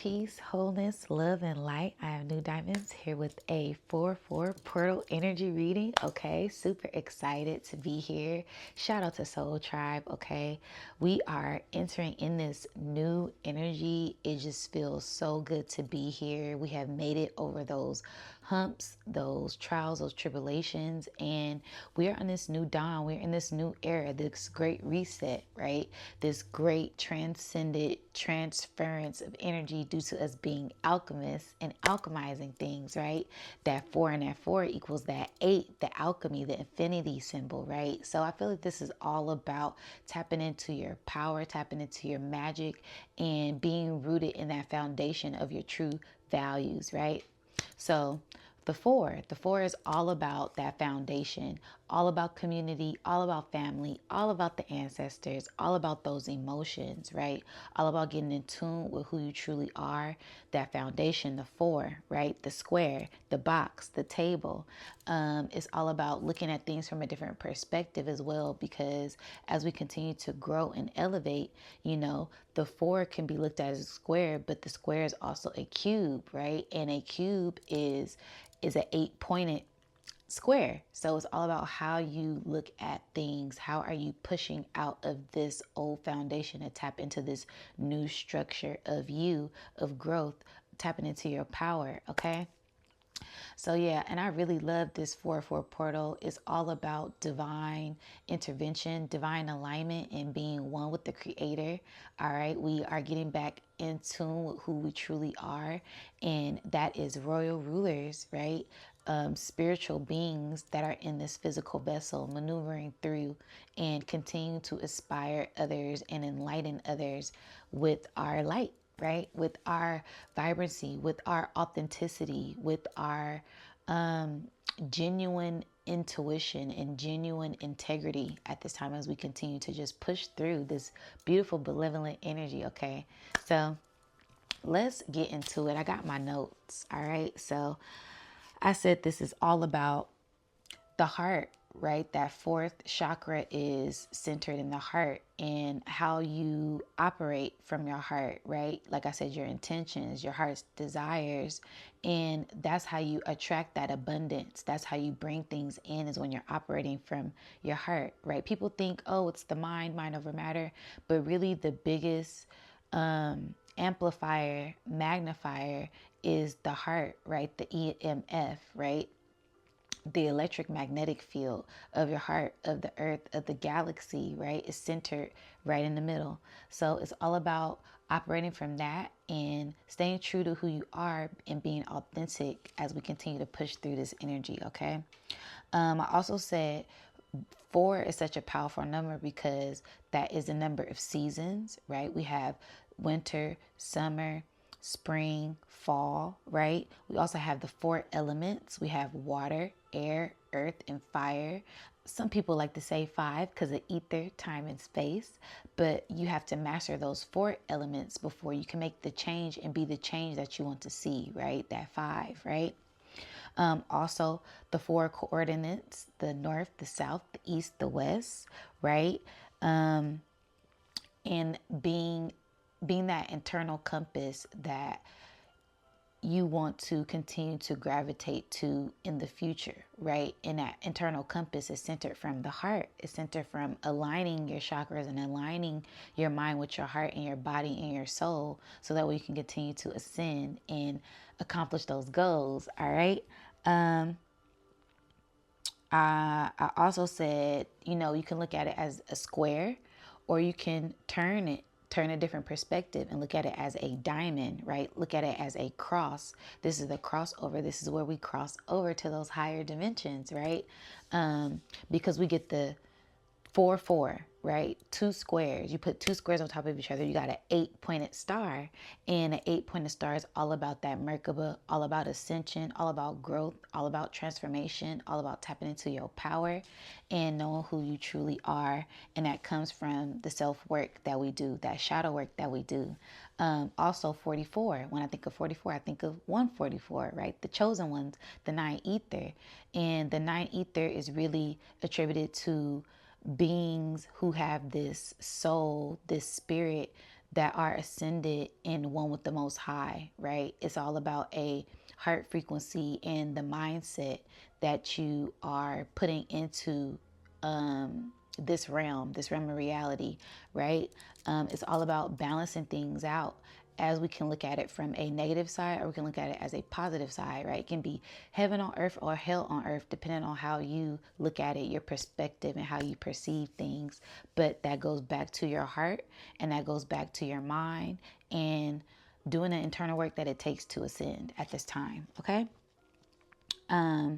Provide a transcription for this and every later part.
peace, wholeness, love, and light. I am Nudiamonds here with a 4-4 portal energy reading. Okay, super excited to be here. Shout out to Soul Tribe. Okay, we are entering in this new energy. It just feels so good to be here. We have made it over those humps, those trials, those tribulations, and we are on this new dawn. We're in this new era, this great reset, right? This great transcended transference of energy due to us being alchemists and alchemizing things, right? That 4 and that 4 equals that 8, the alchemy, the infinity symbol, right? So I feel like this is all about tapping into your power, tapping into your magic, and being rooted in that foundation of your true values, right? So the four is all about that foundation, all about community, all about family, all about the ancestors, all about those emotions, right? All about getting in tune with who you truly are. That foundation, the 4, right? The square, the box, the table. It's all about looking at things from a different perspective as well, because as we continue to grow and elevate, the 4 can be looked at as a square, but the square is also a cube, right? And a cube is an 8-pointed square. So it's all about how you look at things. How are you pushing out of this old foundation to tap into this new structure of you, of growth, tapping into your power, okay? So yeah, and I really love this 4-4 portal. It's all about divine intervention, divine alignment, and being one with the creator. All right, we are getting back in tune with who we truly are, and that is royal rulers, right? Spiritual beings that are in this physical vessel, maneuvering through and continue to inspire others and enlighten others with our light, right? With our vibrancy, with our authenticity, with our genuine intuition and genuine integrity at this time as we continue to just push through this beautiful, benevolent energy, okay? So let's get into it. I got my notes, all right? So I said this is all about the heart, right? That 4th chakra is centered in the heart and how you operate from your heart, right? Like I said, your intentions, your heart's desires, and that's how you attract that abundance. That's how you bring things in, is when you're operating from your heart, right? People think, oh, it's the mind over matter, but really the biggest amplifier, magnifier is the heart, right? The EMF, right? The electric magnetic field of your heart, of the earth, of the galaxy, right, is centered right in the middle. So it's all about operating from that and staying true to who you are and being authentic as we continue to push through this energy, okay? I also said 4 is such a powerful number because that is the number of seasons, right? We have winter, summer, spring, fall, right? We also have the 4 elements. We have water, air, earth, and fire. Some people like to say 5 because of ether, time, and space, but you have to master those 4 elements before you can make the change and be the change that you want to see, right? That 5, right? Also, the 4 coordinates, the north, the south, the east, the west, right? And being that internal compass that you want to continue to gravitate to in the future, right? And that internal compass is centered from the heart. It's centered from aligning your chakras and aligning your mind with your heart and your body and your soul, so that way you can continue to ascend and accomplish those goals, all right? I also said, you can look at it as a square, or you can turn a different perspective and look at it as a diamond, right? Look at it as a cross. This is the crossover. This is where we cross over to those higher dimensions, right? Because we get the 4-4, right? 2 squares. You put 2 squares on top of each other, you got an 8-pointed star. And an 8-pointed star is all about that Merkaba, all about ascension, all about growth, all about transformation, all about tapping into your power and knowing who you truly are. And that comes from the self-work that we do, that shadow work that we do. Also 44. When I think of 44, I think of 144, right? The chosen ones, the 9 ether. And the 9 ether is really attributed to beings who have this soul, this spirit that are ascended and one with the Most High, right? It's all about a heart frequency and the mindset that you are putting into this realm of reality, right? It's all about balancing things out, as we can look at it from a negative side or we can look at it as a positive side, right? It can be heaven on earth or hell on earth, depending on how you look at it, your perspective and how you perceive things. But that goes back to your heart and that goes back to your mind and doing the internal work that it takes to ascend at this time, okay? I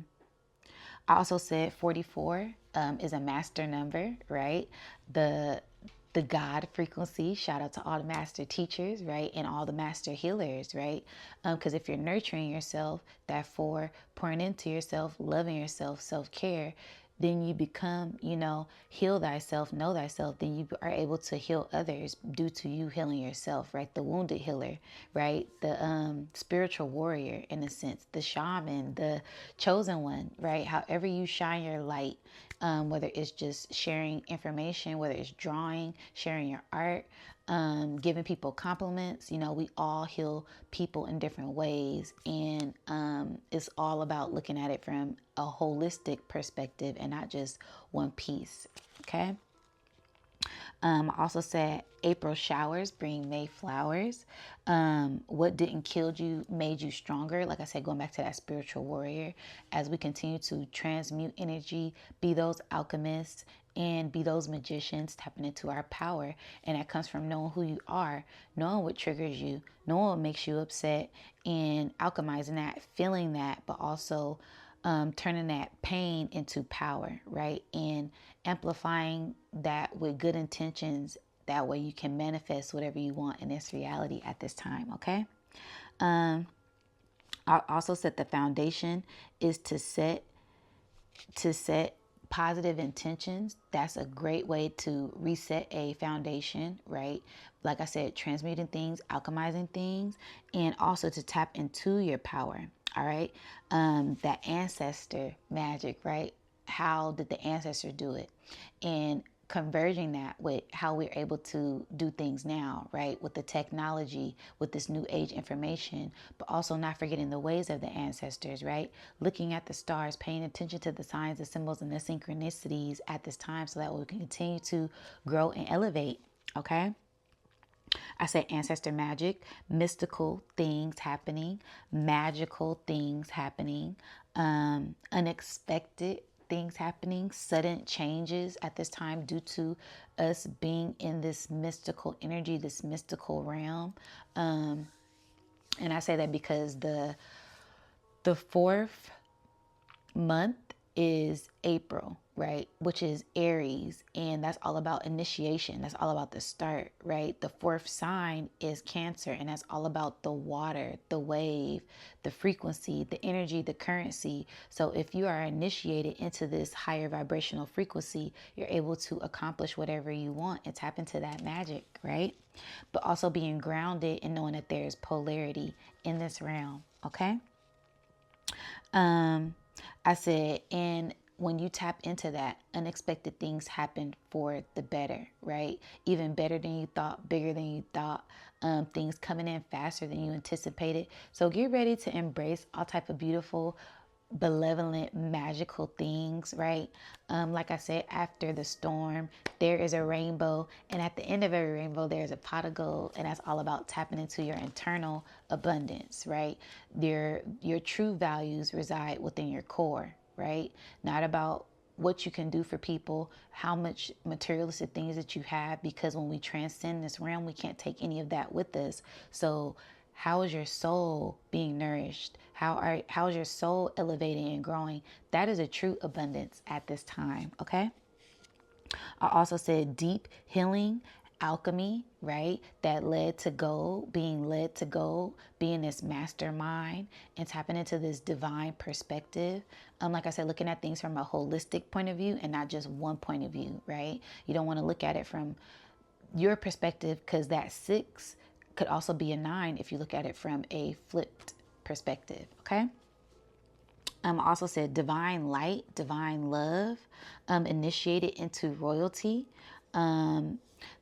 also said 44 is a master number, right? The God frequency. Shout out to all the master teachers, right? And all the master healers, right? Because if you're nurturing yourself, that 4, pouring into yourself, loving yourself, self-care, then you become, heal thyself, know thyself, then you are able to heal others due to you healing yourself, right? The wounded healer, right? The spiritual warrior, in a sense, the shaman, the chosen one, right? However you shine your light, whether it's just sharing information, whether it's drawing, sharing your art, giving people compliments. We all heal people in different ways. And it's all about looking at it from a holistic perspective and not just one piece. Okay. I also said April showers bring May flowers. What didn't kill you made you stronger. Like I said, going back to that spiritual warrior, as we continue to transmute energy, be those alchemists and be those magicians, tapping into our power. And that comes from knowing who you are, knowing what triggers you, knowing what makes you upset, and alchemizing that, feeling that, but also turning that pain into power, right? And amplifying that with good intentions. That way you can manifest whatever you want in this reality at this time, okay? I also said the foundation is to set positive intentions. That's a great way to reset a foundation, right? Like I said, transmuting things, alchemizing things, and also to tap into your power. All right. That ancestor magic, right? How did the ancestor do it? And converging that with how we're able to do things now, right? With the technology, with this new age information, but also not forgetting the ways of the ancestors, right? Looking at the stars, paying attention to the signs, the symbols, and the synchronicities at this time so that we can continue to grow and elevate, okay? I say ancestor magic, mystical things happening, magical things happening, unexpected things happening, sudden changes at this time due to us being in this mystical energy, this mystical realm. And I say that because the fourth month is April, right? Which is Aries. And that's all about initiation. That's all about the start, right? The fourth sign is Cancer. And that's all about the water, the wave, the frequency, the energy, the currency. So if you are initiated into this higher vibrational frequency, you're able to accomplish whatever you want and tap into that magic, right? But also being grounded and knowing that there's polarity in this realm, okay? I said, and when you tap into that, unexpected things happen for the better, right? Even better than you thought, bigger than you thought, things coming in faster than you anticipated. So get ready to embrace all type of beautiful, benevolent, magical things, right? Like I said, after the storm, there is a rainbow, and at the end of every rainbow, there's a pot of gold, and that's all about tapping into your internal abundance, right? Your true values reside within your core, right? Not about what you can do for people, how much materialistic things that you have, because when we transcend this realm, we can't take any of that with us. So how is your soul being nourished? How is your soul elevating and growing? That is a true abundance at this time, okay? I also said deep healing, alchemy, right? That led to gold, being led to gold, being this mastermind and tapping into this divine perspective. Like I said, looking at things from a holistic point of view and not just one point of view, right? You don't want to look at it from your perspective, because that 6 could also be a 9 if you look at it from a flipped perspective, okay? I also said divine light, divine love, initiated into royalty.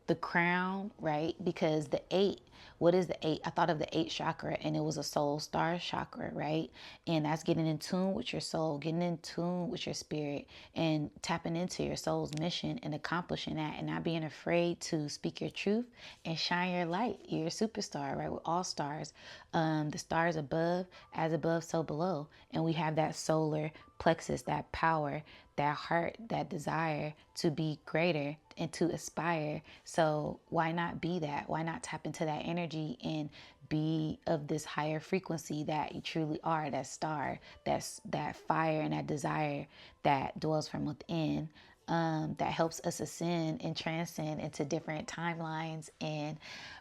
the crown, right? Because the eight, what is the eight? I thought of the eighth chakra, and it was a soul star chakra, right? And that's getting in tune with your soul, getting in tune with your spirit, and tapping into your soul's mission and accomplishing that, and not being afraid to speak your truth and shine your light. You're a superstar, right? We're all stars. The stars above, as above, so below. And we have that solar plexus, that power, that heart, that desire to be greater and to aspire. So why not be that? Why not tap into that energy and be of this higher frequency that you truly are, that star, that's that fire and that desire that dwells from within, that helps us ascend and transcend into different timelines and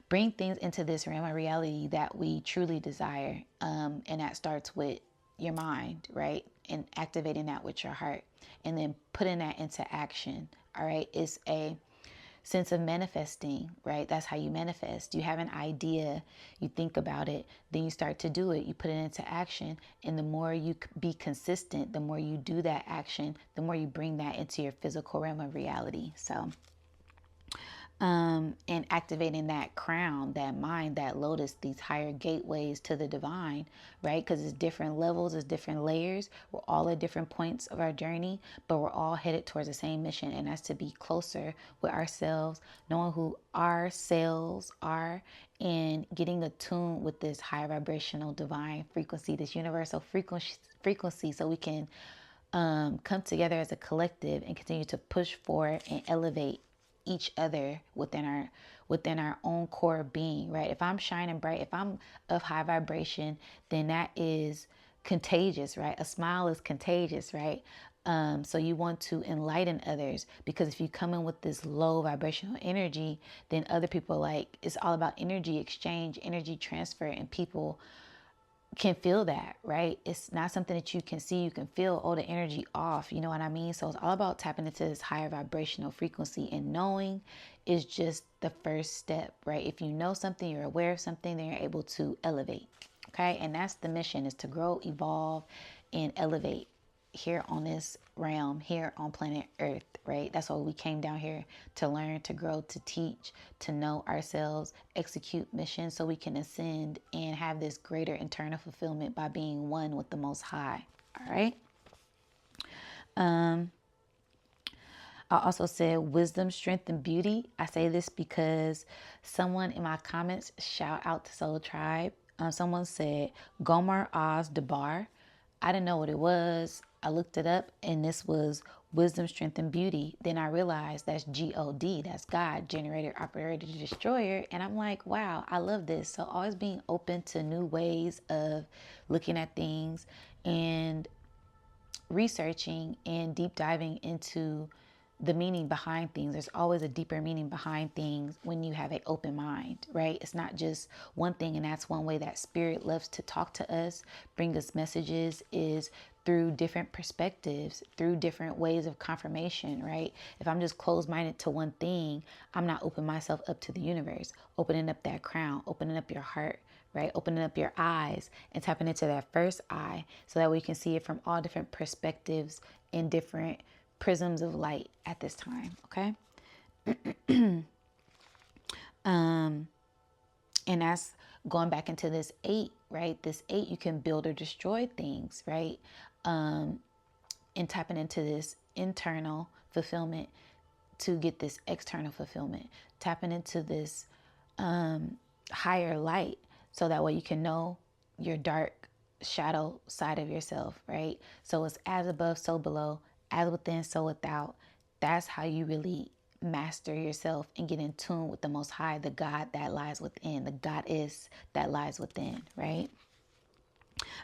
bring things into this realm of reality that we truly desire. And that starts with your mind, right? And activating that with your heart, and then putting that into action. All right. It's a sense of manifesting, right? That's how you manifest. You have an idea, you think about it, then you start to do it, you put it into action. And the more you be consistent, the more you do that action, the more you bring that into your physical realm of reality. So and activating that crown, that mind, that lotus, these higher gateways to the divine, right? Because it's different levels, it's different layers. We're all at different points of our journey, but we're all headed towards the same mission, and that's to be closer with ourselves, knowing who ourselves are, and getting attuned with this high vibrational divine frequency, this universal frequency, so we can come together as a collective and continue to push forward and elevate each other within our own core being, right? If I'm shining bright, if I'm of high vibration, then that is contagious, right? A smile is contagious, right? So you want to enlighten others, because if you come in with this low vibrational energy, then other people, like, it's all about energy exchange, energy transfer, and people can feel that, right? It's not something that you can see, you can feel, oh, the energy off, you know what I mean? So it's all about tapping into this higher vibrational frequency, and knowing is just the first step, right? If you know something, you're aware of something, then you're able to elevate, okay? And that's the mission, is to grow, evolve, and elevate here on this realm, here on planet Earth, right? That's why we came down here, to learn, to grow, to teach, to know ourselves, execute missions, so we can ascend and have this greater internal fulfillment by being one with the Most High. All right. I also said wisdom, strength, and beauty. I say this because someone in my comments, shout out to Soul Tribe, someone said Gomer Oz Debar. I didn't know what it was. I looked it up, and this was wisdom, strength, and beauty. Then I realized that's God. That's God, generator, operator, destroyer. And I'm like, wow, I love this. So always being open to new ways of looking at things, and researching and deep diving into the meaning behind things. There's always a deeper meaning behind things when you have an open mind, right? It's not just one thing, and that's one way that spirit loves to talk to us, bring us messages, is through different perspectives, through different ways of confirmation, right? If I'm just closed-minded to one thing, I'm not opening myself up to the universe, opening up that crown, opening up your heart, right? Opening up your eyes and tapping into that first eye, so that we can see it from all different perspectives and different prisms of light at this time, okay? And that's going back into this 8, right? This 8, you can build or destroy things, right? And tapping into this internal fulfillment to get this external fulfillment, tapping into this higher light, so that way you can know your dark shadow side of yourself, right? So it's as above, so below, as within, so without. That's how you really master yourself and get in tune with the Most High, the God that lies within, the Goddess that lies within, right?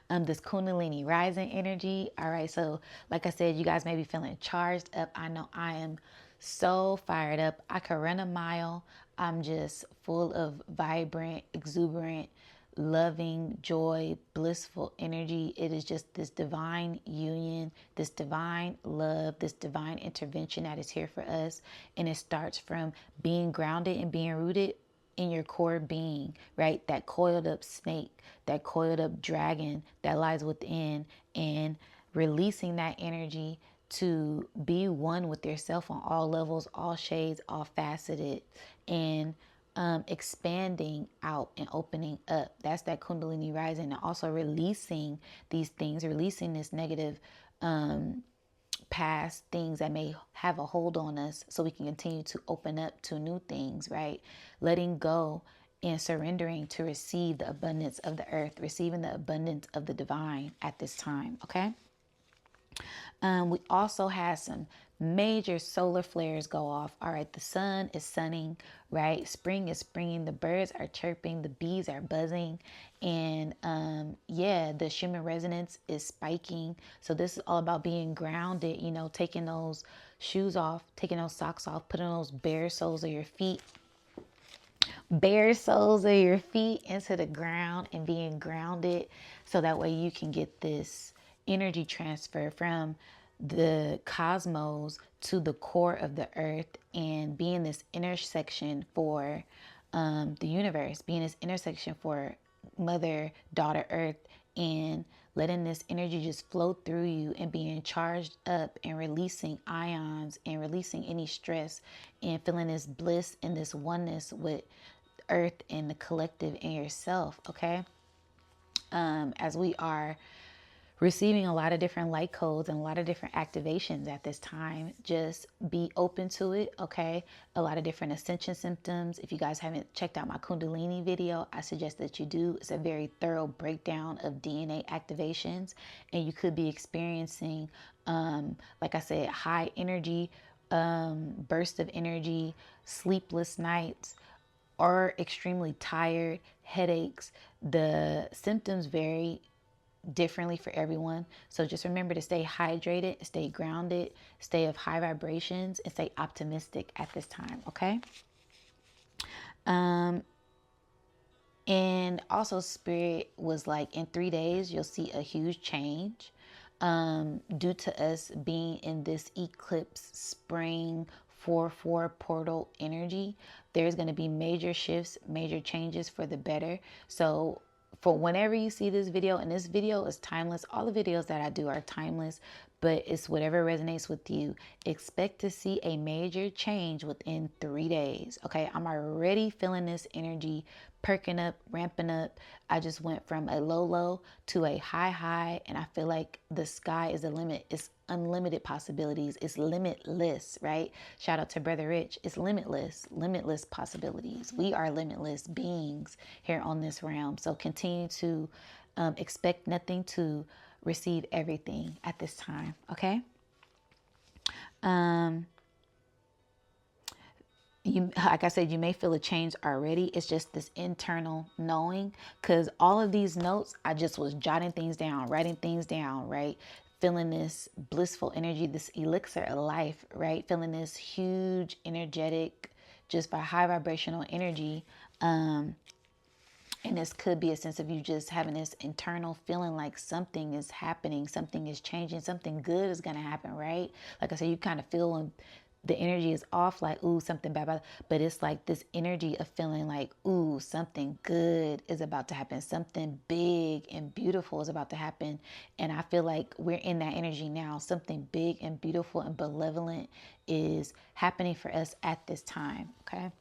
This Kundalini rising energy. All right. So like I said, you guys may be feeling charged up. I know I am so fired up. I could run a mile. I'm just full of vibrant, exuberant, loving, joy, blissful energy. It is just this divine union, this divine love, this divine intervention that is here for us. And it starts from being grounded and being rooted in your core being, right? That coiled up snake, that coiled up dragon that lies within, and releasing that energy to be one with yourself on all levels, all shades, all faceted, and expanding out and opening up. That's that Kundalini rising, and also releasing these things, releasing this negative past things that may have a hold on us, so we can continue to open up to new things, right? Letting go and surrendering to receive the abundance of the earth, receiving the abundance of the divine at this time, okay? We also had some major solar flares go off. All right, the sun is sunning, right? Spring is springing. The birds are chirping. The bees are buzzing. And yeah, the Schumann resonance is spiking. So this is all about being grounded, you know, taking those shoes off, taking those socks off, putting those bare soles of your feet into the ground and being grounded, so that way you can get this energy transfer from the cosmos to the core of the earth, and being this intersection for the universe, being this intersection for mother, daughter, earth, and letting this energy just flow through you and being charged up and releasing ions and releasing any stress and feeling this bliss and this oneness with earth and the collective and yourself, okay? As we are receiving a lot of different light codes and a lot of different activations at this time, just be open to it, okay? A lot of different ascension symptoms. If you guys haven't checked out my Kundalini video, I suggest that you do. It's a very thorough breakdown of DNA activations, and you could be experiencing, like I said, high energy, burst of energy, sleepless nights, or extremely tired, headaches. The symptoms vary differently for everyone. So just remember to stay hydrated, stay grounded, stay of high vibrations, and stay optimistic at this time, okay? And also Spirit was like, in 3 days, you'll see a huge change. Due to us being in this eclipse spring 4/4 portal energy, there's going to be major shifts, major changes for the better. So for whenever you see this video, and this video is timeless, all the videos that I do are timeless, but it's whatever resonates with you. Expect to see a major change within 3 days. Okay, I'm already feeling this energy perking up, ramping up. I just went from a low to a high, and I feel like the sky is the limit. It's unlimited possibilities. It's limitless, right? Shout out to Brother Rich. It's limitless possibilities. We are limitless beings here on this realm. So continue to expect nothing to receive everything at this time, okay? You, like I said, you may feel a change already. It's just this internal knowing, because all of these notes, I just was jotting things down, writing things down, right? Feeling this blissful energy, this elixir of life, right? Feeling this huge energetic, just by high vibrational energy. And this could be a sense of you just having this internal feeling like something is happening, something is changing, something good is going to happen, right? Like I said, you kind of feel when the energy is off, like, ooh, something bad, but it's like this energy of feeling like, ooh, something good is about to happen. Something big and beautiful is about to happen. And I feel like we're in that energy now. Something big and beautiful and benevolent is happening for us at this time, okay?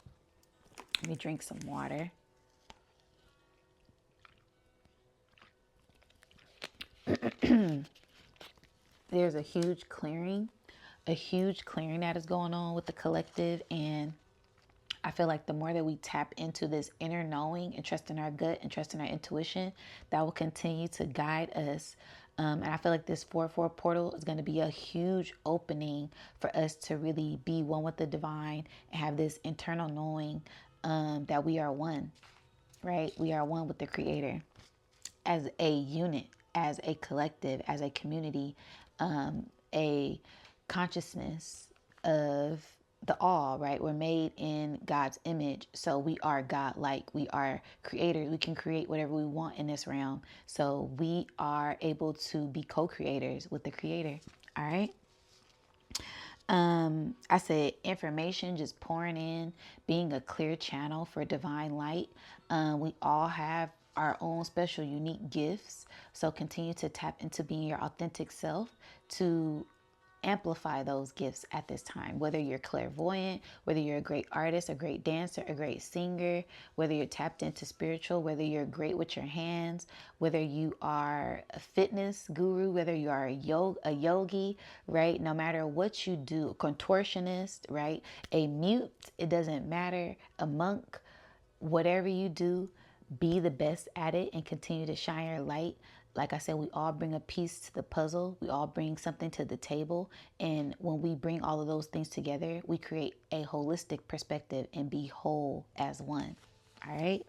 Let me drink some water. There's a huge clearing that is going on with the collective, and I feel like the more that we tap into this inner knowing and trust in our gut and trust in our intuition, that will continue to guide us. And I feel like this 4/4 portal is going to be a huge opening for us to really be one with the divine and have this internal knowing that we are one, right? We are one with the Creator as a unit, as a collective, as a community, a consciousness of the all, right? We're made in God's image. So we are God-like. We are creators. We can create whatever we want in this realm. So we are able to be co-creators with the Creator. All right. I said information just pouring in, being a clear channel for divine light. We all have our own special, unique gifts. So continue to tap into being your authentic self to amplify those gifts at this time. Whether you're clairvoyant, whether you're a great artist, a great dancer, a great singer, whether you're tapped into spiritual, whether you're great with your hands, whether you are a fitness guru, whether you are a yogi, right? No matter what you do, a contortionist, right? A mute, it doesn't matter, a monk, whatever you do, be the best at it and continue to shine your light. Like I said, we all bring a piece to the puzzle. We all bring something to the table. And when we bring all of those things together, we create a holistic perspective and be whole as one. All right.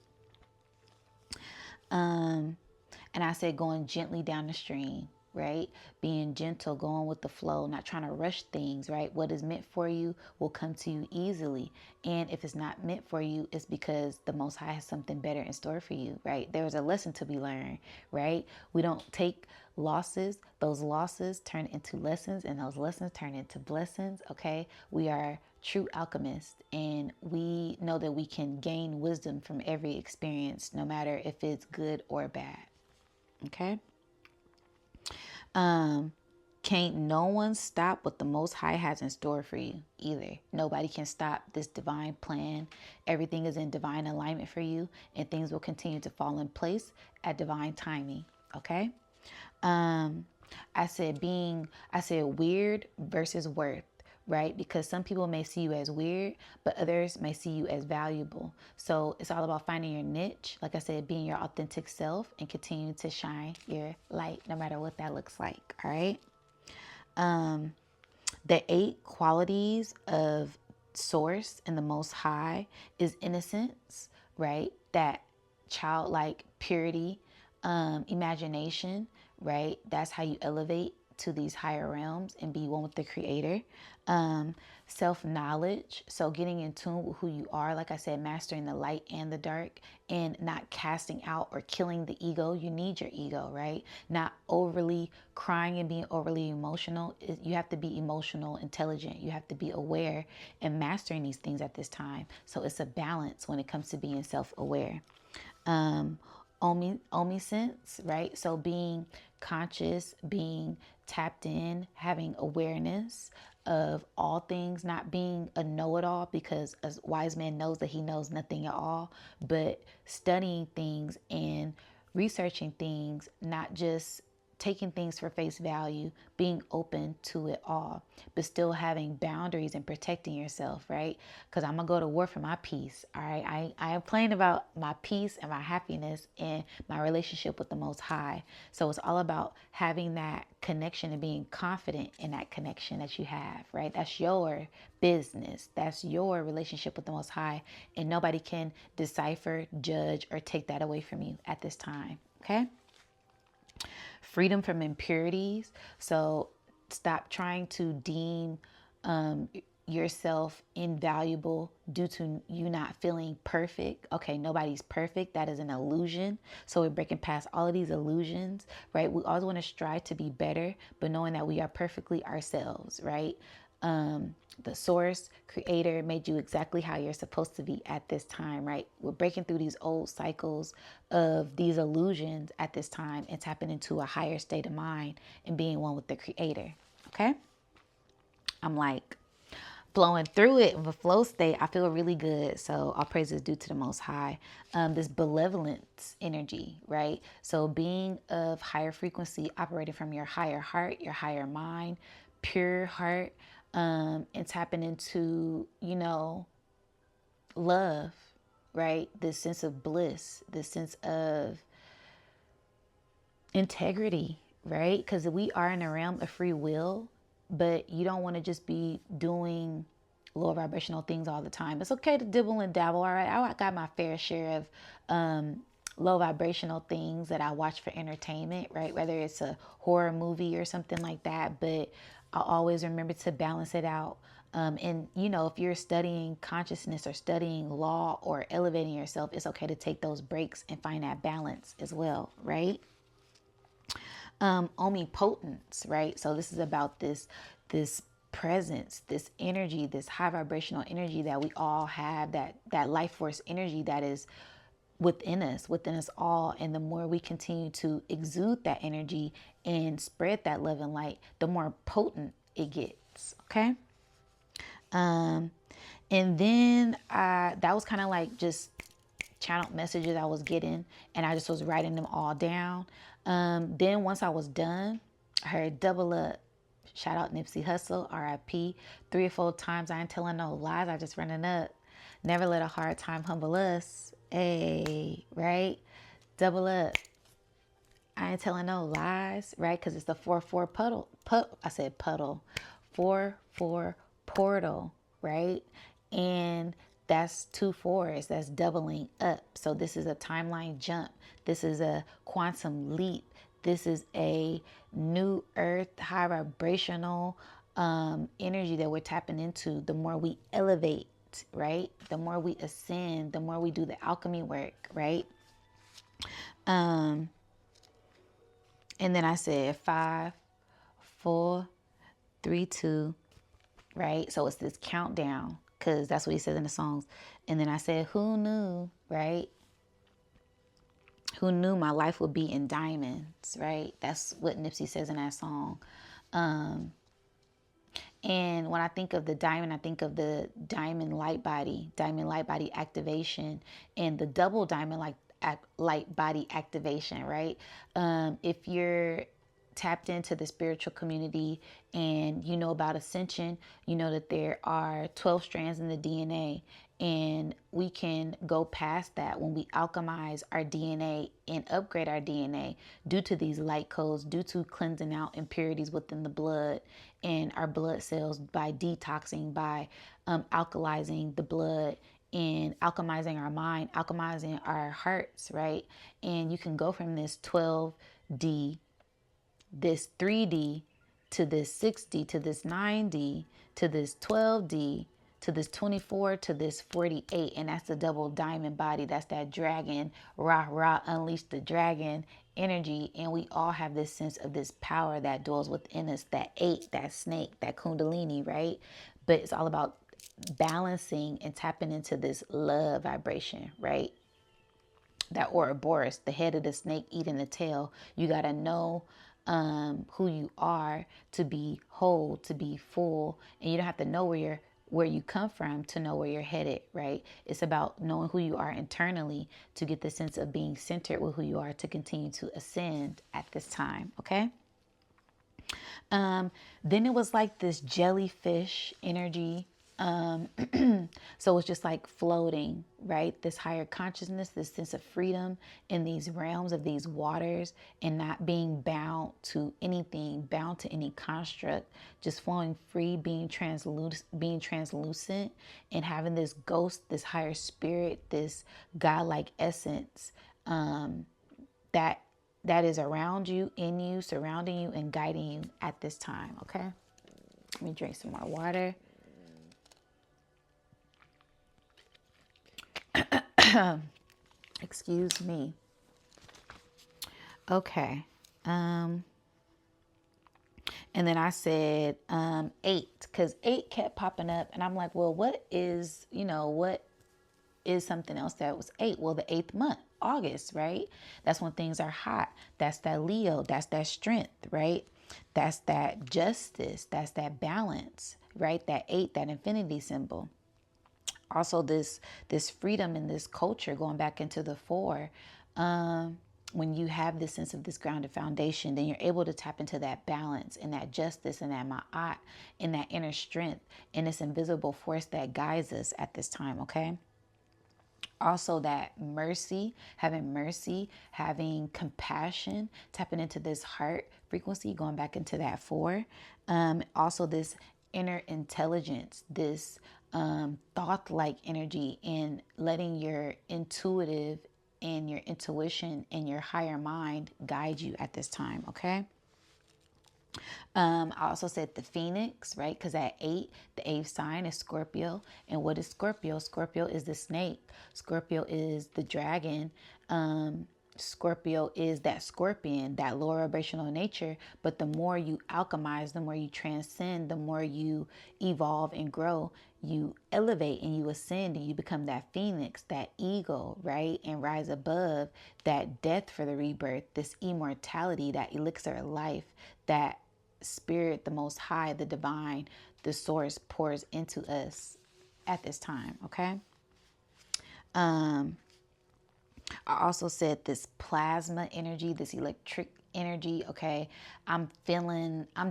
And I said going gently down the stream, right? Being gentle, going with the flow, not trying to rush things, right? What is meant for you will come to you easily. And if it's not meant for you, it's because the Most High has something better in store for you, right? There's a lesson to be learned, right? We don't take losses. Those losses turn into lessons, and those lessons turn into blessings, okay? We are true alchemists, and we know that we can gain wisdom from every experience, no matter if it's good or bad. Okay. Can't no one stop what the Most High has in store for you either. Nobody can stop this divine plan. Everything is in divine alignment for you, and things will continue to fall in place at divine timing. Okay. I said weird versus worth, right? Because some people may see you as weird, but others may see you as valuable. So it's all about finding your niche. Like I said, being your authentic self and continuing to shine your light, no matter what that looks like. All right. The 8 qualities of Source and the Most High is innocence, right? That childlike purity, imagination, right? That's how you elevate to these higher realms and be one with the Creator. Self-knowledge, so getting in tune with who you are, like I said, mastering the light and the dark, and not casting out or killing the ego. You need your ego, right? Not overly crying and being overly emotional. You have to be emotional intelligent. You have to be aware and mastering these things at this time. So it's a balance when it comes to being self-aware. Omniscience, right? So being conscious, being tapped in, having awareness of all things, not being a know-it-all, because a wise man knows that he knows nothing at all, but studying things and researching things, not just taking things for face value, being open to it all, but still having boundaries and protecting yourself, right? Because I'm going to go to war for my peace, all right? I am playing about my peace and my happiness and my relationship with the Most High. So it's all about having that connection and being confident in that connection that you have, right? That's your business. That's your relationship with the Most High. And nobody can decipher, judge, or take that away from you at this time, okay? Freedom from impurities. So stop trying to deem yourself invaluable due to you not feeling perfect. Okay, nobody's perfect. That is an illusion. So we're breaking past all of these illusions, right? We always want to strive to be better, but knowing that we are perfectly ourselves, right? The source creator made you exactly how you're supposed to be at this time, right? We're breaking through these old cycles of these illusions at this time and tapping into a higher state of mind and being one with the creator. Okay. I'm like flowing through it in a flow state. I feel really good. So all praise is due to the Most High. This benevolence energy, right? So being of higher frequency, operating from your higher heart, your higher mind, pure heart, and tapping into, love, right? This sense of bliss, this sense of integrity, right? Because we are in a realm of free will, but you don't want to just be doing low vibrational things all the time. It's okay to dibble and dabble. All right, I got my fair share of low vibrational things that I watch for entertainment, right? Whether it's a horror movie or something like that, but I always remember to balance it out. And if you're studying consciousness or studying law or elevating yourself, it's okay to take those breaks and find that balance as well, right? Omnipotence, right? So this is about this presence, this energy, this high vibrational energy that we all have, that life force energy that is within us all. And the more we continue to exude that energy and spread that love and light, the more potent it gets. Okay. And then that was kind of like just channeled messages I was getting, and I just was writing them all down. Then once I was done, I heard double up. Shout out Nipsey Hussle, R.I.P. 3 or 4 times. I ain't telling no lies. I just running up. Never let a hard time humble us. Hey, right? Double up. I ain't telling no lies, right? Because it's the 4-4 puddle. I said puddle. 4-4 portal, right? And that's 2 fours. That's doubling up. So this is a timeline jump. This is a quantum leap. This is a new earth, high vibrational energy that we're tapping into. The more we elevate, right? The more we ascend, the more we do the alchemy work, right? And then I said 5, 4, 3, 2, right? So it's this countdown, because that's what he says in the songs. And then I said, who knew, right? Who knew my life would be in diamonds, right? That's what Nipsey says in that song. And when I think of the diamond, I think of the diamond light body activation, and the double diamond light body activation, right? If you're tapped into the spiritual community and you know about ascension, you know that there are 12 strands in the DNA, and we can go past that when we alchemize our DNA and upgrade our DNA due to these light codes, due to cleansing out impurities within the blood and our blood cells, by detoxing, by alkalizing the blood and alchemizing our mind, alchemizing our hearts, right? And you can go from this 12D, this 3D, to this 6D, to this 9D, to this 12D, to this 24, to this 48. And that's the double diamond body. That's that dragon, rah, rah, unleash the dragon energy. And we all have this sense of this power that dwells within us, that 8, that snake, that kundalini, right? But it's all about balancing and tapping into this love vibration, right? That Ouroboros, the head of the snake eating the tail. You got to know who you are to be whole, to be full. And you don't have to know where you come from to know where you're headed, right? It's about knowing who you are internally to get the sense of being centered with who you are to continue to ascend at this time, okay? Then it was like this jellyfish energy. So it's just like floating, right? This higher consciousness, this sense of freedom in these realms of these waters, and not being bound to anything, bound to any construct, just flowing free, being translucent, and having this ghost, this higher spirit, this godlike essence that is around you, in you, surrounding you, and guiding you at this time, okay? Let me drink some more water. Excuse me. Okay. And then I said 8, because 8 kept popping up, and I'm like, well, what is something else that was 8? Well, the 8th month, August, right? That's when things are hot. That's that Leo. That's that strength, right? That's that justice. That's that balance, right? That 8, that infinity symbol. Also, this freedom in this culture, going back into the 4. When you have this sense of this grounded foundation, then you're able to tap into that balance and that justice and that ma'at and that inner strength and this invisible force that guides us at this time, okay? Also, that mercy, having compassion, tapping into this heart frequency, going back into that 4. Also, this inner intelligence, this thought-like energy, and letting your intuitive and your intuition and your higher mind guide you at this time, okay? I also said the Phoenix, right? Because at 8, the 8th sign is Scorpio. And what is Scorpio? Scorpio is the snake. Scorpio is the dragon. Scorpio is that scorpion, that lower vibrational nature. But the more you alchemize, the more you transcend, the more you evolve and grow, you elevate and you ascend, and you become that phoenix, that eagle, right? And rise above that death for the rebirth, this immortality, that elixir of life, that Spirit, the Most High, the Divine, the Source pours into us at this time, okay? I also said this plasma energy, this electric energy, okay? I'm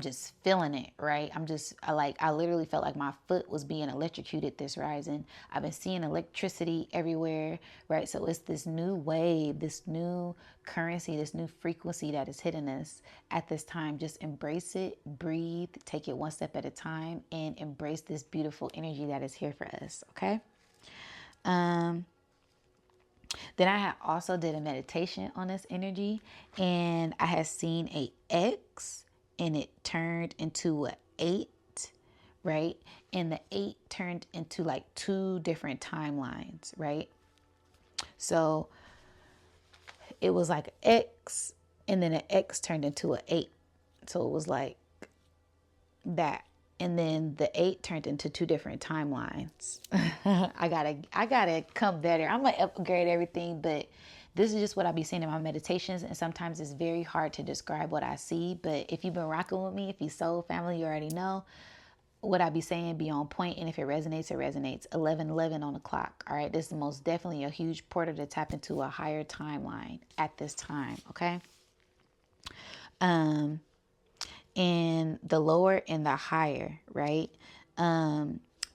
just feeling it, right? I literally felt like my foot was being electrocuted this rising. I've been seeing electricity everywhere, right? So it's this new wave, this new currency, this new frequency that is hitting us at this time. Just embrace it, breathe, take it one step at a time, and embrace this beautiful energy that is here for us, okay? Then I had also did a meditation on this energy, and I had seen a X and it turned into a 8, right? And the 8 turned into like 2 different timelines, right? So it was like X, and then an X turned into an 8. So it was like that. And then the 8 turned into 2 different timelines. I gotta come better. I'm gonna upgrade everything, but this is just what I be seeing in my meditations, and sometimes it's very hard to describe what I see. But if you've been rocking with me, if you soul family, you already know what I be saying be on point, and if it resonates, it resonates. 11:11 on the clock. All right, this is most definitely a huge portal to tap into a higher timeline at this time. Okay. And the lower and the higher, right?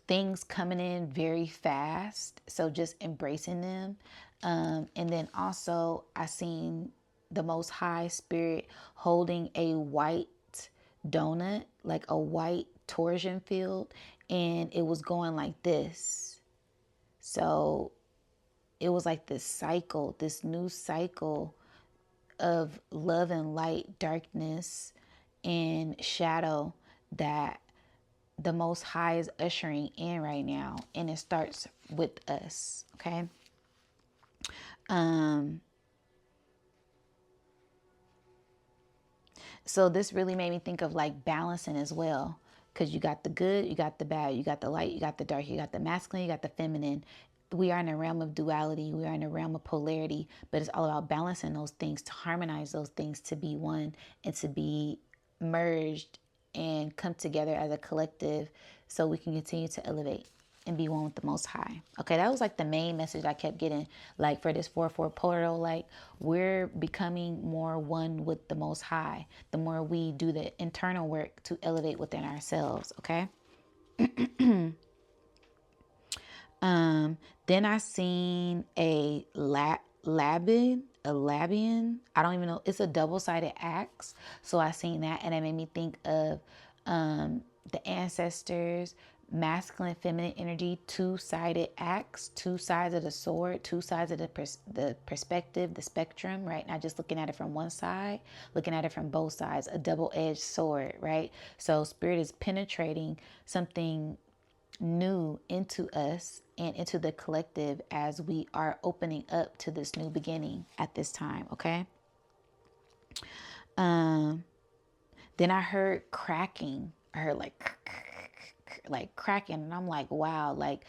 Things coming in very fast, so just embracing them. And then also I seen the Most High Spirit holding a white donut, like a white torsion field, and it was going like this. So it was like this cycle, this new cycle of love and light, darkness and shadow that the Most High is ushering in right now. And it starts with us, okay? So this really made me think of like balancing as well. Because you got the good, you got the bad, you got the light, you got the dark, you got the masculine, you got the feminine. We are in a realm of duality. We are in a realm of polarity, but it's all about balancing those things, to harmonize those things, to be one and to be merged and come together as a collective so we can continue to elevate and be one with the Most High. Okay, that was like the main message I kept getting, like for this 4/4 portal, like we're becoming more one with the Most High the more we do the internal work to elevate within ourselves. Okay. Then I seen a Labian. I don't even know. It's a double-sided axe. So I seen that, and it made me think of the ancestors, masculine, feminine energy, two-sided axe, 2 sides of the sword, 2 sides of the perspective, the spectrum, right? Not just looking at it from one side, looking at it from both sides, a double-edged sword, right? So spirit is penetrating something new into us and into the collective as we are opening up to this new beginning at this time. Okay. Then I heard cracking. I heard like cracking, and I'm like, wow, like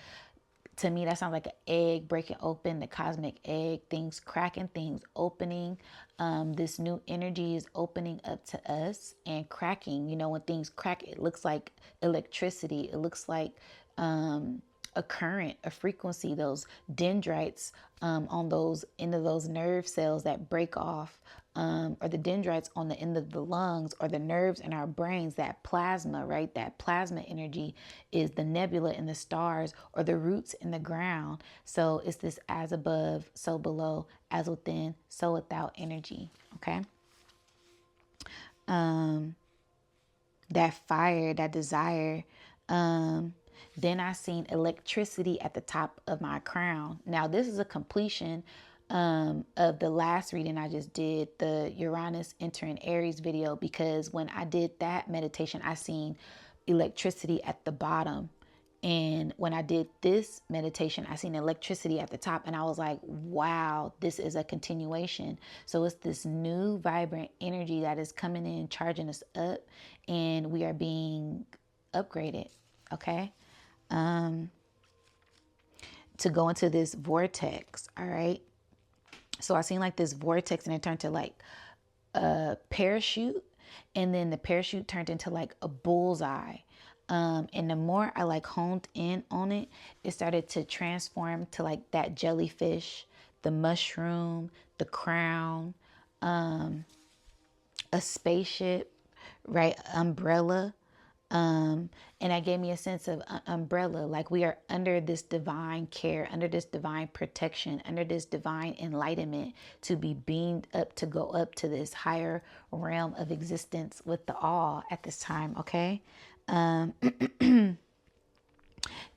to me that sounds like an egg breaking open, the cosmic egg, things cracking, things opening. This new energy is opening up to us and cracking. You know, when things crack, it looks like electricity. It looks like a current, a frequency, those dendrites on those end of those nerve cells that break off, or the dendrites on the end of the lungs, or the nerves in our brains, that plasma, right? That plasma energy is the nebula in the stars, or the roots in the ground. So it's this as above, so below, as within, so without energy, okay? That fire, that desire. Then I seen electricity at the top of my crown. Now this is a completion of the last reading I just did, the Uranus entering Aries video, because when I did that meditation, I seen electricity at the bottom. And when I did this meditation, I seen electricity at the top, and I was like, wow, this is a continuation. So it's this new vibrant energy that is coming in, charging us up, and we are being upgraded. Okay. To go into this vortex. All right. So I seen like this vortex, and it turned to like a parachute. And then the parachute turned into like a bullseye. And the more I like honed in on it, it started to transform to like that jellyfish, the mushroom, the crown, a spaceship, right? Umbrella. And that gave me a sense of umbrella, like we are under this divine care, under this divine protection, under this divine enlightenment to be beamed up, to go up to this higher realm of existence with the all at this time, okay?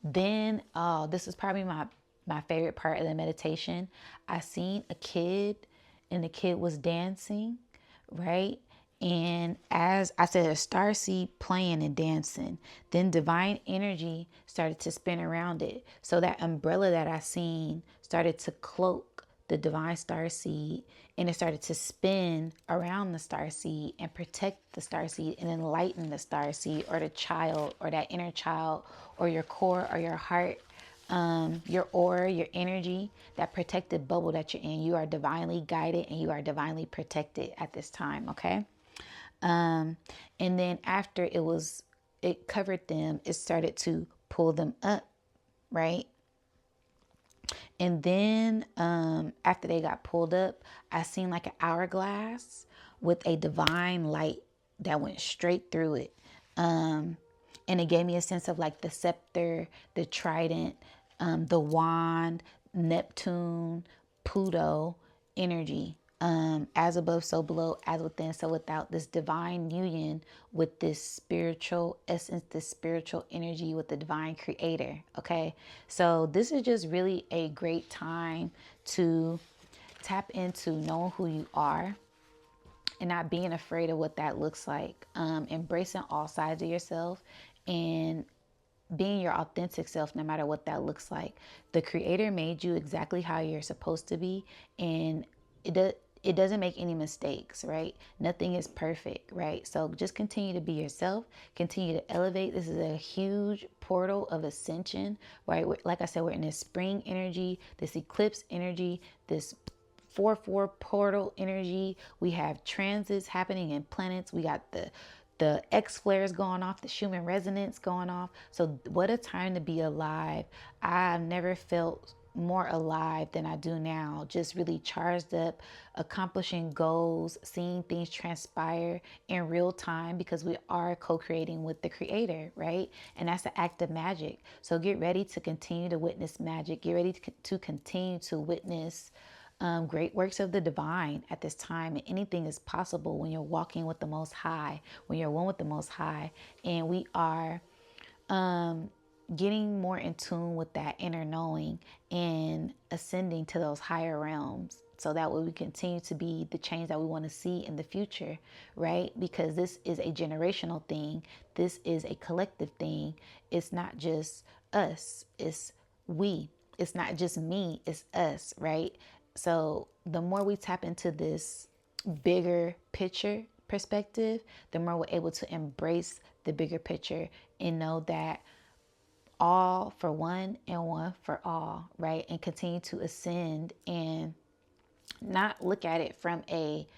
Then, oh, this is probably my favorite part of the meditation. I seen a kid, and the kid was dancing, right? And as I said, a starseed playing and dancing, then divine energy started to spin around it. So that umbrella that I seen started to cloak the divine starseed, and it started to spin around the starseed and protect the starseed and enlighten the starseed, or the child, or that inner child, or your core, or your heart, your aura, your energy, that protected bubble that you're in. You are divinely guided and you are divinely protected at this time, okay? And then after it covered them, it started to pull them up, right? And then after they got pulled up, I seen like an hourglass with a divine light that went straight through it. And it gave me a sense of like the scepter, the trident, the wand, Neptune, Pluto energy. As above, so below, as within, so without, this divine union with this spiritual essence, this spiritual energy with the divine creator. Okay. So this is just really a great time to tap into knowing who you are and not being afraid of what that looks like. Embracing all sides of yourself and being your authentic self, no matter what that looks like. The creator made you exactly how you're supposed to be, and it doesn't make any mistakes, right? Nothing is perfect, right? So just continue to be yourself, continue to elevate. This is a huge portal of ascension, right? Like I said, we're in this spring energy, this eclipse energy, this 4-4 portal energy. We have transits happening in planets. We got the X flares going off, the Schumann resonance going off. So what a time to be alive. I've never felt more alive than I do now. Just really charged up, accomplishing goals, seeing things transpire in real time, because we are co-creating with the creator, right? And that's an act of magic. So get ready to continue to witness magic. Get ready to continue to witness great works of the divine at this time. And anything is possible when you're walking with the Most High, when you're one with the Most High. And we are getting more in tune with that inner knowing and ascending to those higher realms, so that way we continue to be the change that we want to see in the future, right? Because this is a generational thing. This is a collective thing. It's not just us, it's we. It's not just me, it's us, right? So the more we tap into this bigger picture perspective, the more we're able to embrace the bigger picture and know that all for one and one for all, right? And continue to ascend and not look at it from a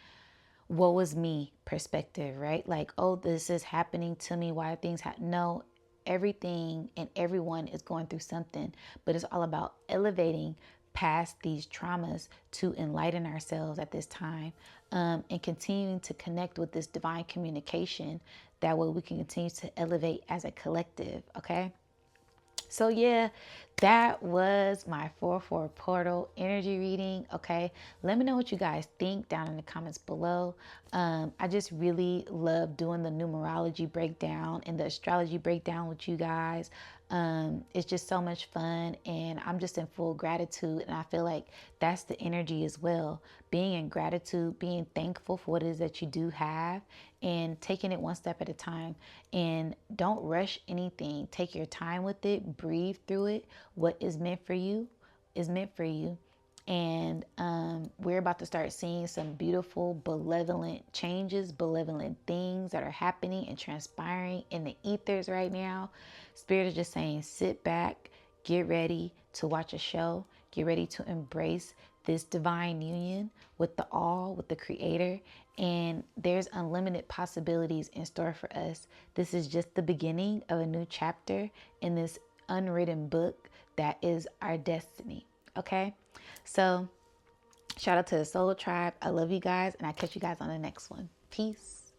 woe is me perspective, right? Like, oh, this is happening to me. Why are things happen? No, everything and everyone is going through something, but it's all about elevating past these traumas to enlighten ourselves at this time, and continuing to connect with this divine communication. That way we can continue to elevate as a collective, okay? So yeah, that was my 4-4 portal energy reading. Okay, let me know what you guys think down in the comments below. I just really love doing the numerology breakdown and the astrology breakdown with you guys. It's just so much fun, and I'm just in full gratitude, and I feel like that's the energy as well. Being in gratitude, being thankful for what it is that you do have, and taking it one step at a time. And don't rush anything. Take your time with it, breathe through it. What is meant for you is meant for you. And we're about to start seeing some beautiful, benevolent changes, benevolent things that are happening and transpiring in the ethers right now. Spirit is just saying, sit back, get ready to watch a show, get ready to embrace this divine union with the all, with the creator, and there's unlimited possibilities in store for us. This is just the beginning of a new chapter in this unwritten book that is our destiny. Okay, so shout out to the Soul Tribe. I love you guys, and I'll catch you guys on the next one. Peace.